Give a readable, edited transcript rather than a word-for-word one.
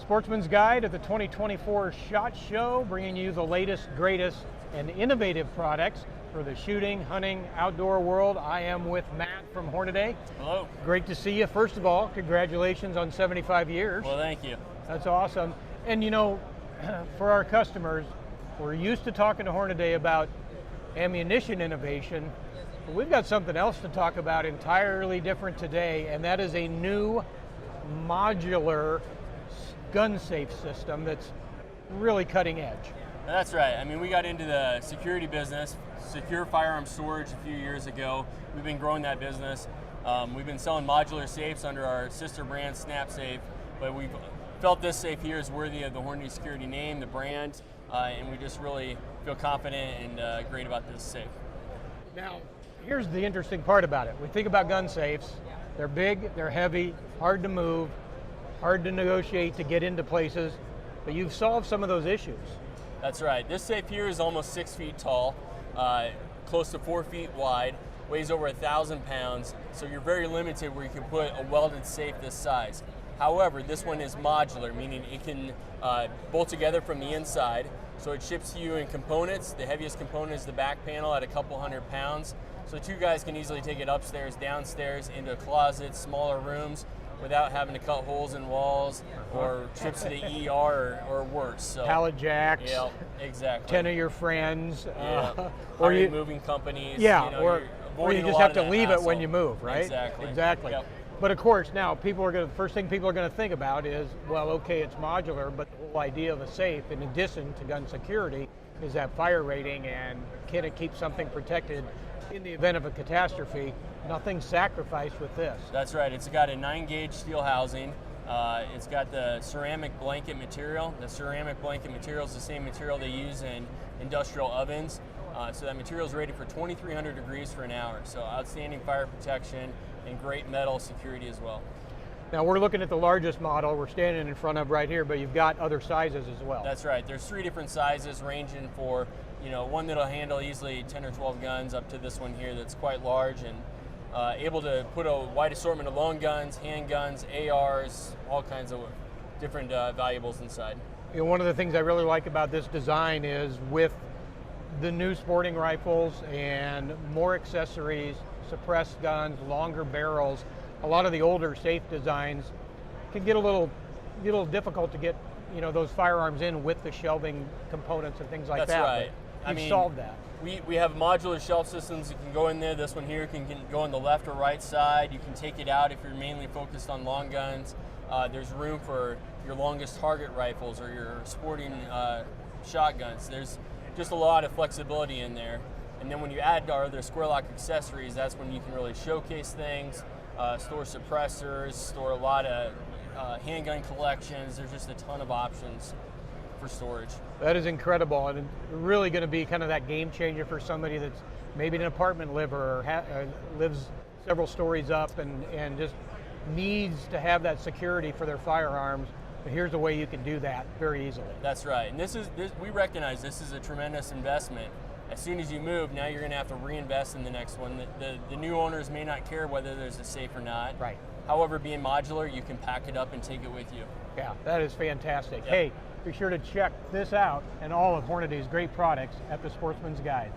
Sportsman's Guide at the 2024 SHOT Show, bringing you the latest, greatest, and innovative products for the shooting, hunting, outdoor world. I am with Matt from Hornady. Hello. Great to see you. First of all, congratulations on 75 years. Well, thank you. That's awesome. And you know, for our customers, we're used to talking to Hornady about ammunition innovation, but we've got something else to talk about entirely different today, and that is a new modular gun safe system that's really cutting edge. That's right. I mean, we got into the security business, secure firearm storage a few years ago. We've been growing that business. We've been selling modular safes under our sister brand, Snap Safe, but we've felt this safe here is worthy of the Hornady Security name, the brand, and we just really feel confident and great about this safe. Now, here's the interesting part about it. We think about gun safes. They're big, they're heavy, hard to move, hard to negotiate to get into places, but you've solved some of those issues. That's right. This safe here is almost 6 feet tall, close to 4 feet wide, weighs over 1,000 pounds, so you're very limited where you can put a welded safe this size. However, this one is modular, meaning it can bolt together from the inside, so it ships to you in components. The heaviest component is the back panel at a couple hundred pounds, so two guys can easily take it upstairs, downstairs, into closets, smaller rooms, without having to cut holes in walls or trips to the ER or worse. So, pallet jacks. Yeah, exactly. 10 of your friends. Yeah. Or you moving companies. Yeah, you know, or you just have to leave it when hassle. you move, right? Exactly. Exactly. Yep. But of course, now first thing people are going to think about is, well, okay, it's modular, but the whole idea of a safe, in addition to gun security, is that fire rating, and can it keep something protected in the event of a catastrophe? Nothing's sacrificed with this. That's right. It's got a 9-gauge steel housing. It's got the ceramic blanket material. The ceramic blanket material is the same material they use in industrial ovens. So that material is rated for 2,300 degrees for an hour. So outstanding fire protection and great metal security as well. Now we're looking at the largest model we're standing in front of right here, but you've got other sizes as well. That's right. There's 3 different sizes, ranging for, you know, one that'll handle easily 10 or 12 guns, up to this one here that's quite large and able to put a wide assortment of long guns, handguns, ARs, all kinds of different valuables inside. You know, one of the things I really like about this design is with the new sporting rifles and more accessories, suppressed guns, longer barrels, a lot of the older safe designs can get a little difficult to get, you know, those firearms in with the shelving components and things like that. That's right. I mean, solved that. We have modular shelf systems that can go in there. This one here can go on the left or right side. You can take it out if you're mainly focused on long guns. There's room for your longest target rifles or your sporting shotguns. There's just a lot of flexibility in there. And then when you add our other Square-Lok accessories, that's when you can really showcase things, store suppressors, store a lot of handgun collections. There's just a ton of options for storage. That is incredible, and really going to be kind of that game changer for somebody that's maybe an apartment liver or lives several stories up and just needs to have that security for their firearms. But here's a way you can do that very easily. That's right, and we recognize this is a tremendous investment. As soon as you move, now you're going to have to reinvest in the next one. The new owners may not care whether there's a safe or not. Right. However, being modular, you can pack it up and take it with you. Yeah, that is fantastic. Yep. Hey, be sure to check this out and all of Hornady's great products at the Sportsman's Guide.